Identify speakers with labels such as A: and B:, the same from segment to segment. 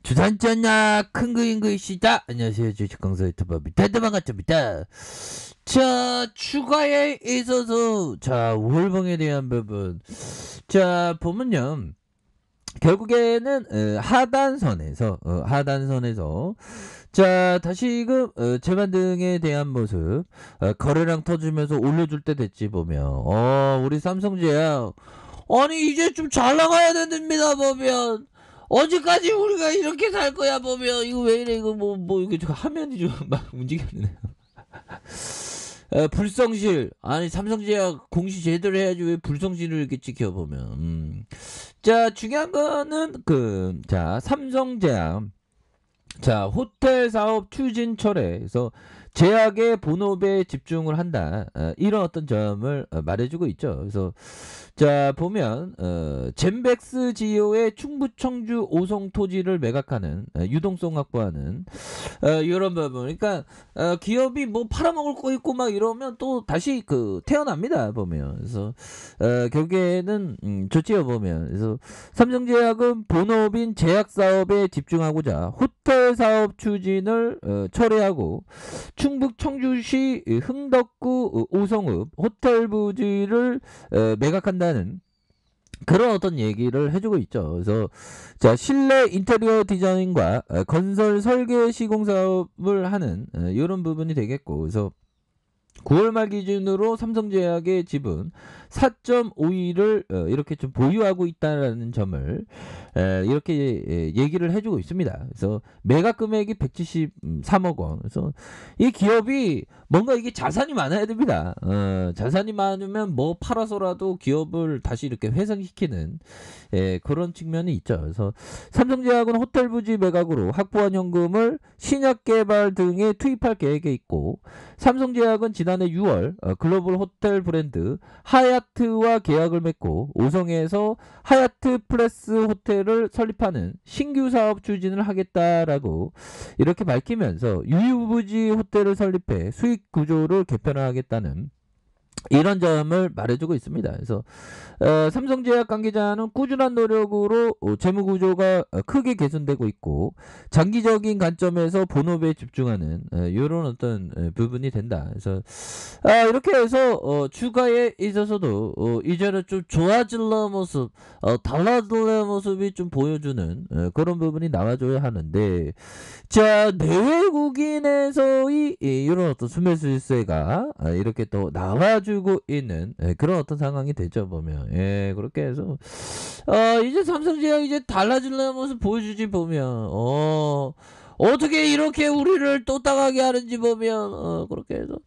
A: 주산전야 큰 그림 그리시다. 안녕하세요, 주식강사 유튜버 밑에도 반갑습니다. 자, 추가에 있어서 자 월봉에 대한 부분 자 보면요, 결국에는 하단선에서 자 다시금 재반등에 대한 모습, 거래량 터지면서 올려줄 때 됐지 보면, 우리 삼성제약 아니 이제 좀 잘 나가야 됩니다 보면. 언제까지 우리가 이렇게 살 거야 보면. 이거 왜 이래, 이거 뭐 이거 저 화면이 좀 막 움직이네. 불성실, 아니 삼성제약 공시 제대로 해야지 왜 불성실을 이렇게 지켜보면. 자 중요한 거는 자 삼성제약, 자 호텔 사업 추진 철회에서 제약의 본업에 집중을 한다, 이런 어떤 점을 말해주고 있죠. 그래서 자 보면 젠백스 지오의 충북 청주 오송 토지를 매각하는, 유동성 확보하는 이런 부분. 그러니까 기업이 뭐 팔아먹을 거 있고 막 이러면 또 다시 태어납니다 보면. 그래서 결국에는 좋지요 보면. 그래서 삼성제약은 본업인 제약 사업에 집중하고자 호텔 사업 추진을 철회하고 충북 청주시 흥덕구 오성읍 호텔 부지를 매각한다는 그런 어떤 얘기를 해주고 있죠. 그래서 자 실내 인테리어 디자인과 건설 설계 시공 사업을 하는 이런 부분이 되겠고, 그래서 9월 말 기준으로 삼성제약의 지분 4.52를 이렇게 좀 보유하고 있다는 점을 이렇게 얘기를 해주고 있습니다. 그래서 매각 금액이 173억 원. 그래서 이 기업이 뭔가 이게 자산이 많아야 됩니다. 자산이 많으면 뭐 팔아서라도 기업을 다시 이렇게 회생시키는 그런 측면이 있죠. 그래서 삼성제약은 호텔 부지 매각으로 확보한 현금을 신약 개발 등에 투입할 계획에 있고, 삼성제약은 지난해 6월 글로벌 호텔 브랜드 하얏트와 계약을 맺고 오성에서 하얏트 플레스 호텔을 설립하는 신규 사업 추진을 하겠다라고 이렇게 밝히면서 유유부지 호텔을 설립해 수익 구조를 개편하겠다는 이런 점을 말해주고 있습니다. 그래서 삼성제약 관계자는 꾸준한 노력으로 재무 구조가 크게 개선되고 있고 장기적인 관점에서 본업에 집중하는 이런 어떤 부분이 된다. 그래서 이렇게 해서 주가에 있어서도 이제는 좀 좋아질러 모습, 달라질러 모습이 좀 보여주는 그런 부분이 나와줘야 하는데, 자 내외국인에서의 이런 어떤 수매수세가 이렇게 또 나와주고 있는 그런 어떤 상황이 되죠 보면. 그렇게 해서 이제 삼성제약 이제 달라질려는 모습 보여주지 보면, 어떻게 이렇게 우리를 또 따가게 하는지 보면, 그렇게 해서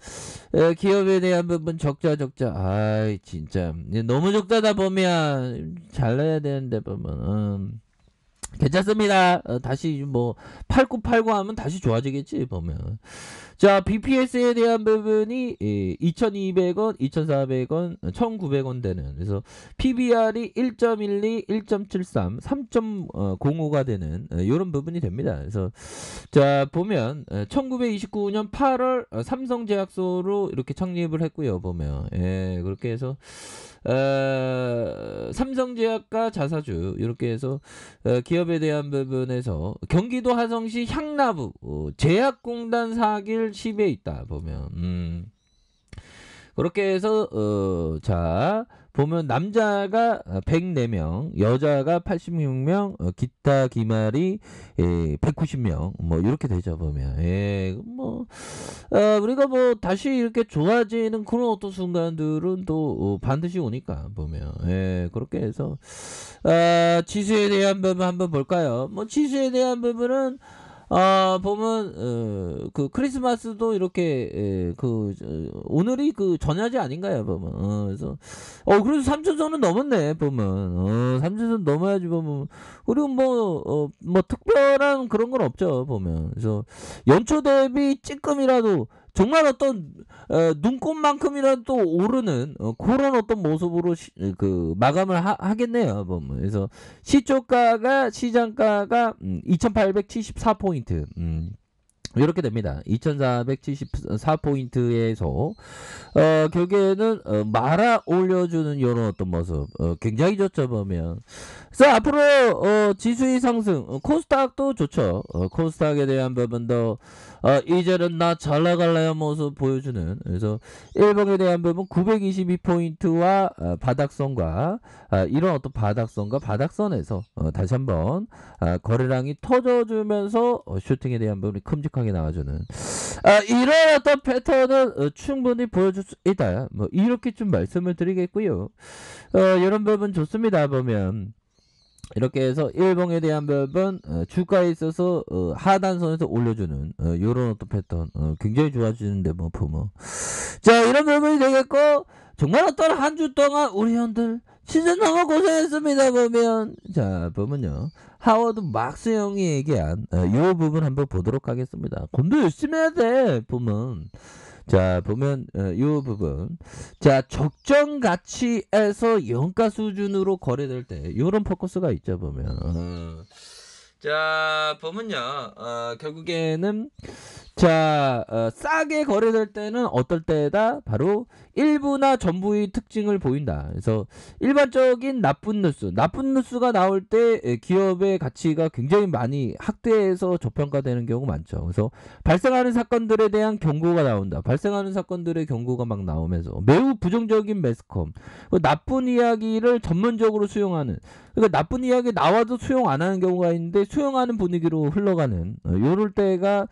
A: 기업에 대한 부분 적자, 아이 진짜 너무 적다다 보면 잘라야 되는데 보면, 괜찮습니다. 다시 뭐 팔고 하면 다시 좋아지겠지 보면. 자 BPS에 대한 부분이 2200원 2400원 1900원 되는, 그래서 PBR이 1.12 1.73 3.05가 되는 이런 부분이 됩니다. 그래서 자 보면 1929년 8월 삼성제약소로 이렇게 창립을 했고요 보면. 그렇게 해서 삼성제약과 자사주 이렇게 해서 기업에 대한 부분에서 경기도 하성시 향나부 제약공단 사길 10에 있다 보면. 그렇게 해서 자 보면 남자가 104명, 여자가 86명, 기타 기말이 190명, 뭐 이렇게 되죠 보면. 뭐 우리가 뭐 다시 이렇게 좋아지는 그런 어떤 순간들은 또 반드시 오니까 보면. 그렇게 해서 지수에 대한 부분 한번 볼까요? 뭐 지수에 대한 부분은 보면 크리스마스도 이렇게 오늘이 전야제 아닌가요 보면. 그래서 3천선은 넘었네 보면. 3천선 넘어야지 보면. 그리고 뭐 특별한 그런 건 없죠 보면. 그래서 연초 대비 찌끔이라도 정말 어떤 눈꽃만큼이라도 또 오르는 그런 어떤 모습으로 마감을 하겠네요 보면. 그래서 시초가가 시장가가 2874포인트, 이렇게 됩니다. 2474포인트에서 결국에는 말아 올려주는 이런 어떤 모습 굉장히 좋죠 보면. 그래서 앞으로 지수의 상승 코스닥도 좋죠. 코스닥에 대한 부분 더 이제는 나 잘 나갈래요 모습 보여주는. 그래서 일봉에 대한 부분 922포인트와 바닥선과 이런 어떤 바닥선과 바닥선에서 다시 한번 거래량이 터져주면서 슈팅에 대한 부분이 큼직하게 나와주는 이런 어떤 패턴은 충분히 보여줄 수 있다. 뭐 이렇게 좀 말씀을 드리겠고요. 이런 부분 좋습니다. 보면 이렇게 해서 일봉에 대한 부분 주가에 있어서 하단선에서 올려주는 이런 어떤 패턴 굉장히 좋아지는데 뭐 보면 자 이런 부분이 되겠고 정말 어떤 한 주 동안 우리 형들 진짜 너무 고생했습니다. 보면 자 보면요 하워드 막스 형이 얘기한 이 부분 한번 보도록 하겠습니다. 공부 열심히 해야 돼 보면 자 보면 이 부분 자 적정 가치에서 영가 수준으로 거래될 때 이런 포커스가 있죠 보면 자 보면요 결국에는 자 싸게 거래될 때는 어떨 때다 바로 일부나 전부의 특징을 보인다. 그래서 일반적인 나쁜 뉴스가 나올 때 기업의 가치가 굉장히 많이 학대해서 저평가되는 경우가 많죠. 그래서 발생하는 사건들에 대한 경고가 나온다. 발생하는 사건들의 경고가 막 나오면서 매우 부정적인 매스컴 나쁜 이야기를 전문적으로 수용하는 그러니까 나쁜 이야기 나와도 수용 안 하는 경우가 있는데 수용하는 분위기로 흘러가는 요럴 때가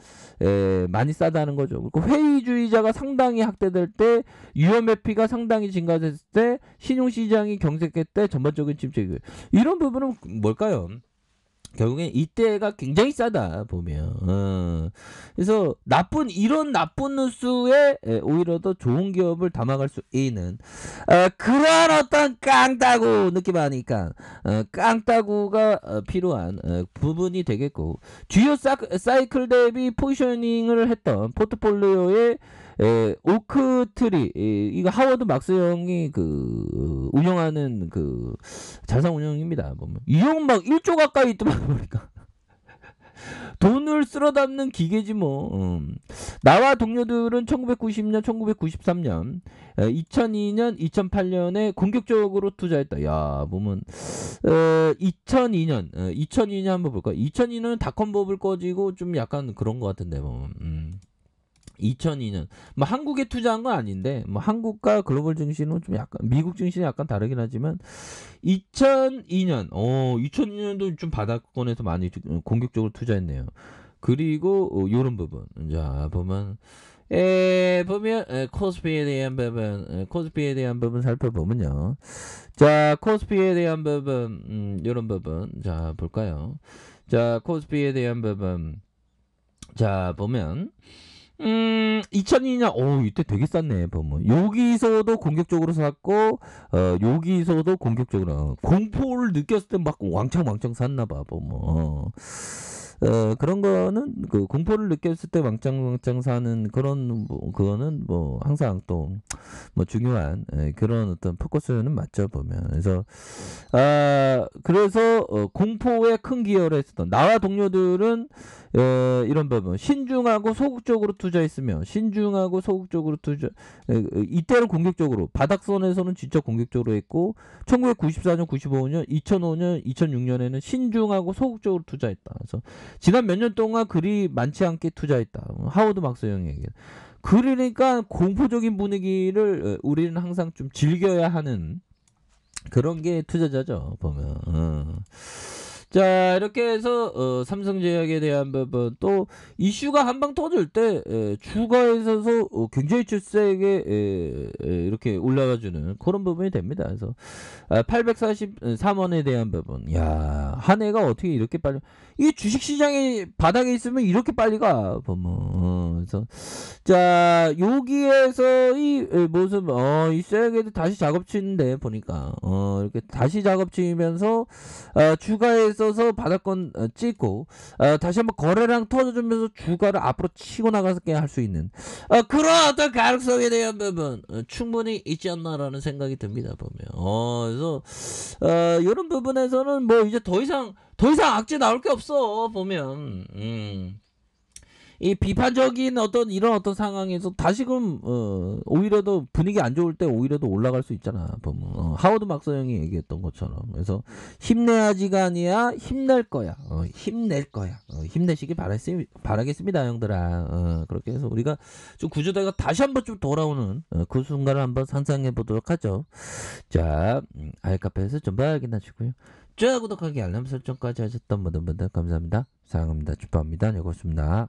A: 많이 싸다는 거죠. 그리고 회의주의자가 상당히 학대될 때 유연 회피가 상당히 증가됐을 때 신용시장이 경색할 때 전반적인 침체 이런 부분은 뭘까요? 결국엔 이때가 굉장히 싸다 보면 그래서 이런 나쁜 뉴스에 오히려 더 좋은 기업을 담아갈 수 있는 그런 어떤 깡따구 느낌 아니까 깡따구가 필요한 부분이 되겠고 주요 사이클 대비 포지셔닝을 했던 포트폴리오의 오크트리 이거 하워드 막스 형이 그 운영하는 그 자산 운영입니다. 보면 이형 막 1조 가까이 있더만 보니까 돈을 쓸어 담는 기계지 뭐. 나와 동료들은 1990년, 1993년, 2002년, 2008년에 공격적으로 투자했다. 야, 보면 2002년 한번 볼까? 2002년은 닷컴 버블 꺼지고 좀 약간 그런 것 같은데 뭐. 2002년 뭐 한국에 투자한 건 아닌데 뭐 한국과 글로벌 증시는 좀 약간 미국 증시는 약간 다르긴 하지만 2002년도 좀 바닥권에서 많이 공격적으로 투자했네요. 그리고 요런 부분 자 보면 코스피에 대한 부분 살펴보면요. 자 코스피에 대한 부분 요런 부분 자 볼까요? 자 코스피에 대한 부분 자 보면 2002년, 이때 되게 쌌네, 보면. 여기서도 공격적으로 샀고, 여기서도 공격적으로, 공포를 느꼈을 때 막 왕창 샀나봐, 보면. 그런 거는, 공포를 느꼈을 때 왕창 사는 그런, 그거는 항상 또, 중요한, 그런 어떤 포커스는 맞죠, 보면. 그래서, 공포에 큰 기여를 했었던, 나와 동료들은, 이런 부분 신중하고 소극적으로 투자했으며 이때는 공격적으로 바닥선에서는 진짜 공격적으로 했고 1994년 95년 2005년 2006년에는 신중하고 소극적으로 투자했다. 그래서 지난 몇 년 동안 그리 많지 않게 투자했다. 하워드 막스 형에게 그러니까 공포적인 분위기를 우리는 항상 좀 즐겨야 하는 그런 게 투자자죠 보면. 자 이렇게 해서 삼성제약에 대한 부분 또 이슈가 한 방 터질 때 주가에 있어서 굉장히 세게 이렇게 올라가주는 그런 부분이 됩니다. 그래서 843원에 대한 부분 한 해가 어떻게 이렇게 빨리 이 주식시장이 바닥에 있으면 이렇게 빨리 가 보면 그래서 자 여기에서 이 모습 이 세게 다시 작업치는데 보니까 이렇게 다시 작업치면서 주가에 있어서 바닥권 찍고 다시 한번 거래량 터져주면서 주가를 앞으로 치고 나가게 할 수 있는 그런 어떤 가능성에 대한 부분 충분히 있지 않나라는 생각이 듭니다 보면. 그래서 이런 부분에서는 뭐 이제 더 이상 악재 나올 게 없어 보면. 이 비판적인 어떤 이런 어떤 상황에서 다시금 오히려 더 분위기 안 좋을 때 오히려 더 올라갈 수 있잖아. 보면 하워드 막서 형이 얘기했던 것처럼. 그래서 힘내야지가 아니야 힘낼 거야. 힘낼 거야. 힘내시길 바라겠습니다, 형들아. 그렇게 해서 우리가 좀 구조대가 다시 한번 좀 돌아오는 그 순간을 한번 상상해 보도록 하죠. 자, 아이카페에서 좀 확인하시고요. 좋아요, 구독하기, 알람 설정까지 하셨던 모든 분들 감사합니다. 사랑합니다. 축하합니다. 네, 고맙습니다.